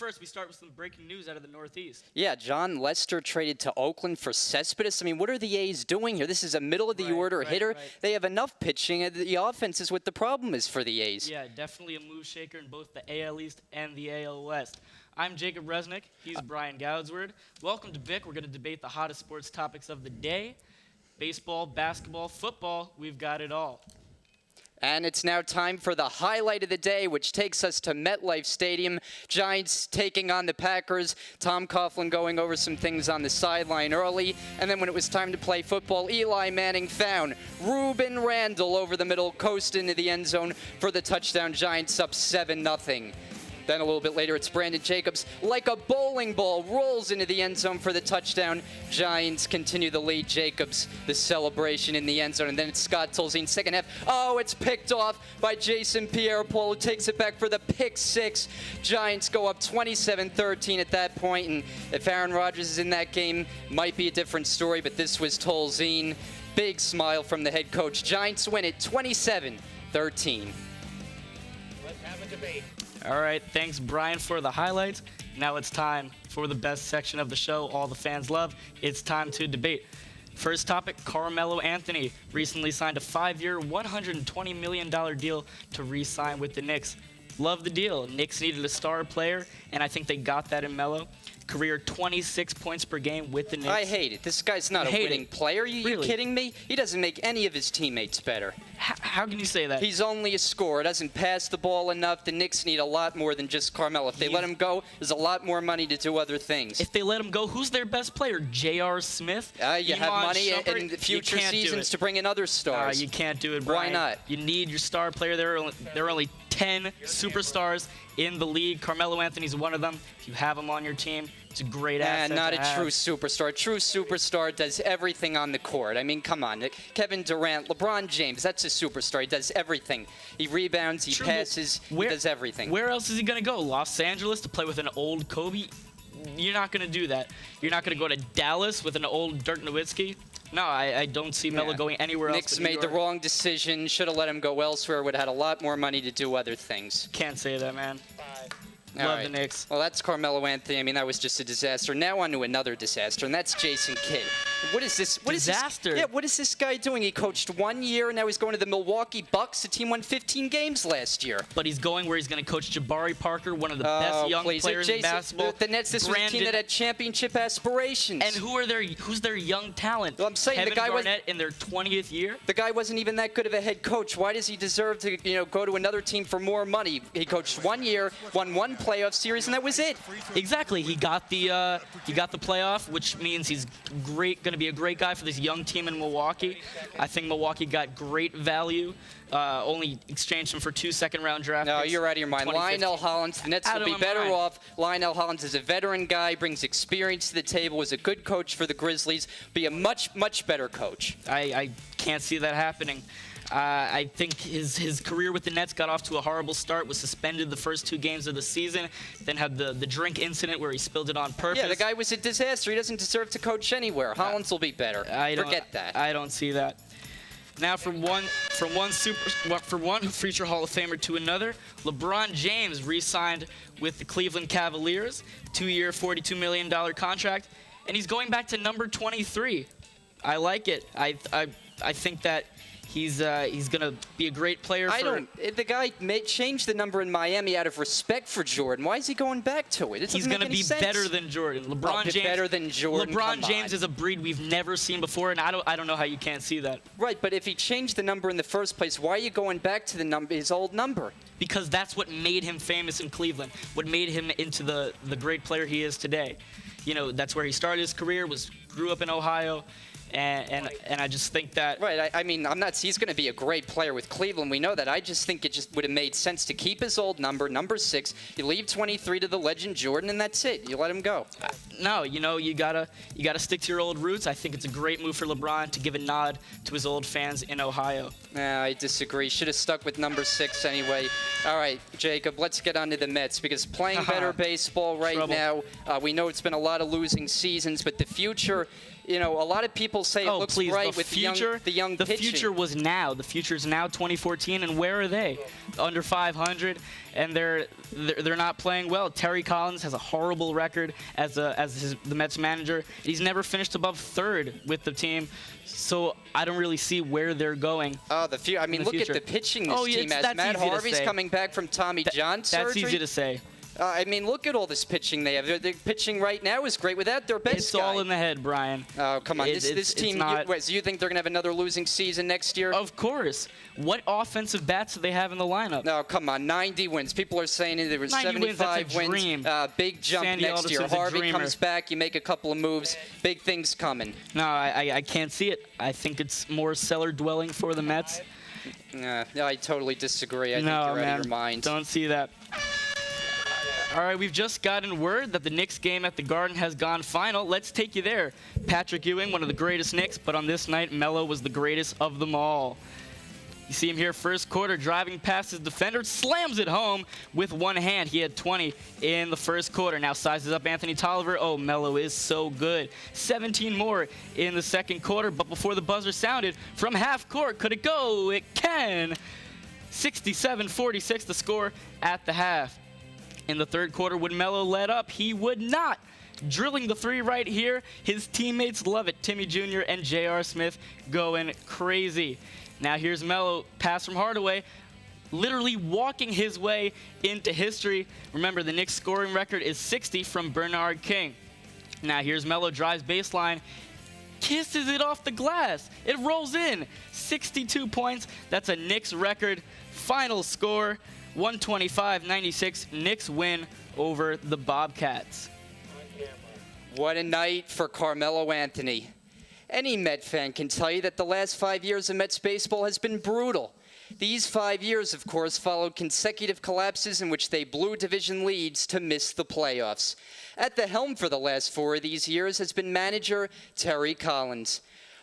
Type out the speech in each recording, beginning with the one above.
first, we start with some breaking news out of the Northeast. Yeah, John Lester traded to Oakland for Cespedes. I mean, what are the A's doing here? This is a middle-of-the-order hitter. Right. They have enough pitching. The offense is what the problem is for the A's. Yeah, definitely a move shaker in both the AL East and the AL West. I'm Jacob Resnick. He's Brian Goudsward. Welcome to BIC. We're going to debate the hottest sports topics of the day. Baseball, basketball, football, we've got it all. And it's now time for the highlight of the day, which takes us to MetLife Stadium. Giants taking on the Packers. Tom Coughlin going over some things on the sideline early. And then when it was time to play football, Eli Manning found Ruben Randall over the middle, coast into the end zone for the touchdown. Giants up 7-0. Then a little bit later, it's Brandon Jacobs, like a bowling ball, rolls into the end zone for the touchdown. Giants continue the lead. Jacobs, the celebration in the end zone. And then it's Scott Tolzien, second half. Oh, it's picked off by Jason Pierre-Paul, who takes it back for the pick six. Giants go up 27-13 at that point. And if Aaron Rodgers is in that game, might be a different story. But this was Tolzien. Big smile from the head coach. Giants win it 27-13. Let's have a debate. All right, thanks, Brian, for the highlights. Now it's time for the best section of the show all the fans love. It's time to debate. First topic, Carmelo Anthony recently signed a 5-year, $120 million deal to re-sign with the Knicks. Love the deal. Knicks needed a star player, and I think they got that in Melo. Career 26 points per game with the Knicks. I hate it. This guy's not a winning player. You kidding me? He doesn't make any of his teammates better. How can you say that? He's only a scorer. Doesn't pass the ball enough. The Knicks need a lot more than just Carmelo. If they let him go, there's a lot more money to do other things. If they let him go, who's their best player? J.R. Smith? You have money in future seasons to bring in other stars. You can't do it, Brian. Why not? You need your star player. There are only 10 superstars in the league. Carmelo Anthony's one of them. If you have him on your team, it's a great asset. Not a true superstar. True superstar does everything on the court. I mean, come on. Kevin Durant, LeBron James, that's a superstar. He does everything. He rebounds, he passes, he does everything. Where else is he going to go? Los Angeles to play with an old Kobe? You're not going to do that. You're not going to go to Dallas with an old Dirk Nowitzki? No, I don't see Melo going anywhere else. Knicks made the wrong decision. Should have let him go elsewhere. Would have had a lot more money to do other things. Can't say that, man. Love the Knicks. Well, that's Carmelo Anthony. I mean, that was just a disaster. Now on to another disaster, and that's Jason Kidd. What is this? Disaster? Yeah, what is this guy doing? He coached 1 year, and now he's going to the Milwaukee Bucks. The team won 15 games last year. But he's going where he's going to coach Jabari Parker, one of the best young players in basketball. The Nets, this was a team that had championship aspirations. And who's their young talent? Well, I'm saying Kevin the guy Garnett in their 20th year? The guy wasn't even that good of a head coach. Why does he deserve to go to another team for more money? He coached 1 year, won one playoff series, and that was it. Exactly. He got the playoff, which means he's going to be a great guy for this young team in Milwaukee. I think Milwaukee got great value. Only exchanged him for 2 second-round draft picks. No, you're out of your mind. Lionel Hollins, the Nets will be better off. Lionel Hollins is a veteran guy, brings experience to the table, was a good coach for the Grizzlies, be a much, much better coach. I can't see that happening. I think his career with the Nets got off to a horrible start, was suspended the first 2 games of the season, then had the drink incident where he spilled it on purpose. Yeah, the guy was a disaster. He doesn't deserve to coach anywhere. Hollins will be better. Forget that. I don't see that. Now from one future Hall of Famer to another, LeBron James re-signed with the Cleveland Cavaliers, 2-year, $42 million contract, and he's going back to number 23. I like it. I think that he's going to be a great player. The guy changed the number in Miami out of respect for Jordan. Why is he going back to it? He's going to be better than Jordan. Better than Jordan. LeBron James is a breed we've never seen before, and I don't know how you can't see that. Right, but if he changed the number in the first place, why are you going back to his old number? Because that's what made him famous in Cleveland. What made him into the great player he is today. That's where he started his career. Grew up in Ohio. And I just think that... Right, I mean, he's going to be a great player with Cleveland. We know that. I just think it just would have made sense to keep his old number 6. You leave 23 to the legend Jordan, and that's it. You let him go. No, you gotta stick to your old roots. I think it's a great move for LeBron to give a nod to his old fans in Ohio. I disagree. Should have stuck with number 6 anyway. All right, Jacob, let's get on to the Mets, because playing better baseball right now, we know it's been a lot of losing seasons, but the future You know, a lot of people say it looks please, bright with the young the pitching. future was now. The future's now 2014, and where are they? Under 500, and they're not playing well. Terry Collins has a horrible record as the Mets manager. He's never finished above third with the team, so I don't really see where they're going. Oh, I mean, look at the pitching this team has. Matt Harvey's coming back from Tommy John surgery. That's easy to say. I mean, look at all this pitching they have. Their pitching right now is great without their best guy. It's all in the head, Brian. Oh, come on. This team, so you think they're going to have another losing season next year? Of course. What offensive bats do they have in the lineup? No, come on. 90 wins. People are saying there was 75 wins. Big jump next year. Harvey comes back. You make a couple of moves. Big things coming. No, I can't see it. I think it's more cellar dwelling for the Mets. No, I totally disagree. I think you're out of your mind. Don't see that. All right, we've just gotten word that the Knicks game at the Garden has gone final. Let's take you there. Patrick Ewing, one of the greatest Knicks, but on this night, Melo was the greatest of them all. You see him here first quarter, driving past his defender, slams it home with one hand. He had 20 in the first quarter. Now sizes up Anthony Tolliver. Oh, Melo is so good. 17 more in the second quarter, but before the buzzer sounded, from half court, could it go? It can. 67-46 the score at the half. In the third quarter, would Melo let up? He would not. Drilling the three right here. His teammates love it. Timmy Jr. and J.R. Smith going crazy. Now here's Melo, pass from Hardaway, literally walking his way into history. Remember, the Knicks scoring record is 60 from Bernard King. Now here's Melo, drives baseline, kisses it off the glass. It rolls in. 62 points. That's a Knicks record. Final score, 125-96. Knicks win over the Bobcats. What a night for Carmelo Anthony. Any Met fan can tell you that the last 5 years of Mets baseball has been brutal. These 5 years, of course, followed consecutive collapses in which they blew division leads to miss the playoffs. At the helm for the last 4 of these years has been manager Terry Collins.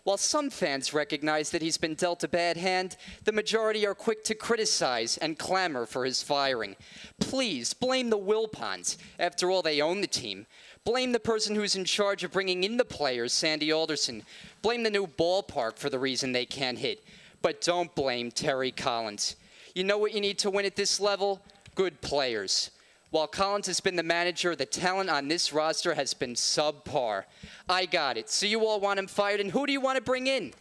While some fans recognize that he's been dealt a bad hand, the majority are quick to criticize and clamor for his firing. Please blame the Wilpons. After all, they own the team. Blame the person who's in charge of bringing in the players, Sandy Alderson. Blame the new ballpark for the reason they can't hit. But don't blame Terry Collins. You know what you need to win at this level? Good players. While Collins has been the manager, the talent on this roster has been subpar. I got it. So you all want him fired, and who do you want to bring in?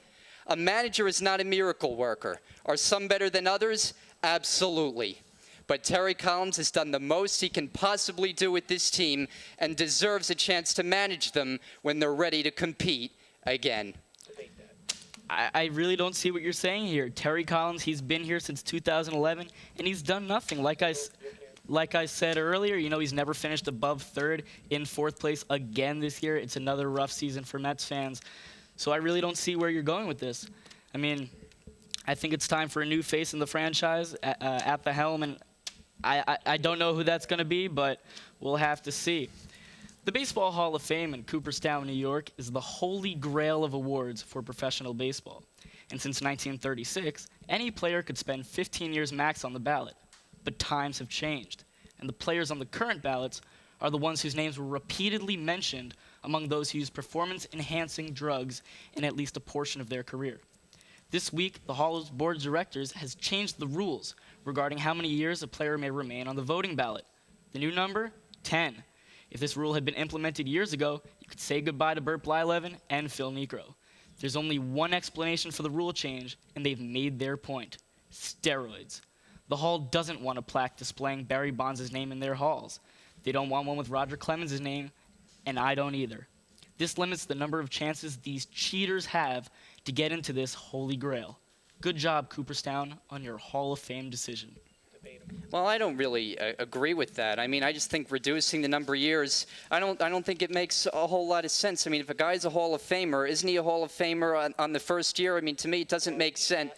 A manager is not a miracle worker. Are some better than others? Absolutely. But Terry Collins has done the most he can possibly do with this team and deserves a chance to manage them when they're ready to compete again. I really don't see what you're saying here. Terry Collins, he's been here since 2011, and he's done nothing. Like I said earlier, you know, he's never finished above third, in fourth place again this year. It's another rough season for Mets fans. So I really don't see where you're going with this. I mean, I think it's time for a new face in the franchise at the helm, and I don't know who that's going to be, but we'll have to see. The Baseball Hall of Fame in Cooperstown, New York, is the holy grail of awards for professional baseball. And since 1936, any player could spend 15 years max on the ballot. But times have changed, and the players on the current ballots are the ones whose names were repeatedly mentioned among those who used performance-enhancing drugs in at least a portion of their career. This week, the Hall's board of directors has changed the rules regarding how many years a player may remain on the voting ballot. The new number? 10. If this rule had been implemented years ago, you could say goodbye to Burt Blyleven and Phil Niekro. There's only one explanation for the rule change, and they've made their point: steroids. The Hall doesn't want a plaque displaying Barry Bonds' name in their halls. They don't want one with Roger Clemens' name, and I don't either. This limits the number of chances these cheaters have to get into this holy grail. Good job, Cooperstown, on your Hall of Fame decision. Well, I don't really agree with that. I mean, I just think reducing the number of years, I don't think it makes a whole lot of sense. I mean, if a guy's a Hall of Famer, isn't he a Hall of Famer on the first year? I mean, to me, it doesn't make sense.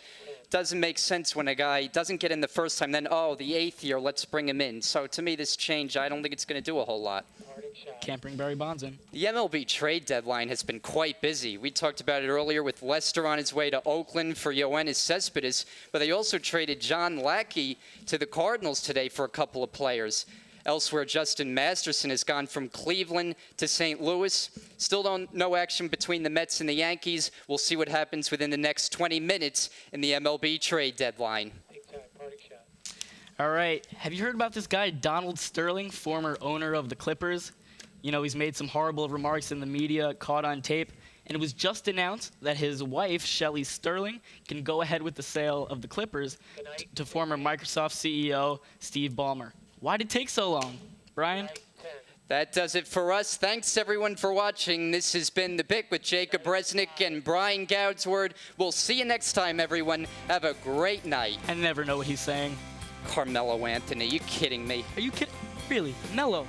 Doesn't make sense when a guy doesn't get in the first time, then, oh, the 8th year, let's bring him in. So to me, this change, I don't think it's going to do a whole lot. Can't bring Barry Bonds in. The MLB trade deadline has been quite busy. We talked about it earlier with Lester on his way to Oakland for Yoenis Cespedes, but they also traded John Lackey to the Cardinals today for a couple of players. Elsewhere, Justin Masterson has gone from Cleveland to St. Louis. Still no action between the Mets and the Yankees. We'll see what happens within the next 20 minutes in the MLB trade deadline. All right. Have you heard about this guy, Donald Sterling, former owner of the Clippers? You know, he's made some horrible remarks in the media, caught on tape. And it was just announced that his wife, Shelly Sterling, can go ahead with the sale of the Clippers to former Microsoft CEO Steve Ballmer. Why did it take so long? Brian? That does it for us. Thanks, everyone, for watching. This has been The BIC with Jacob Resnick and Brian Goudsward. We'll see you next time, everyone. Have a great night. I never know what he's saying. Carmelo Anthony, you kidding me? Are you kidding? Really? Mello?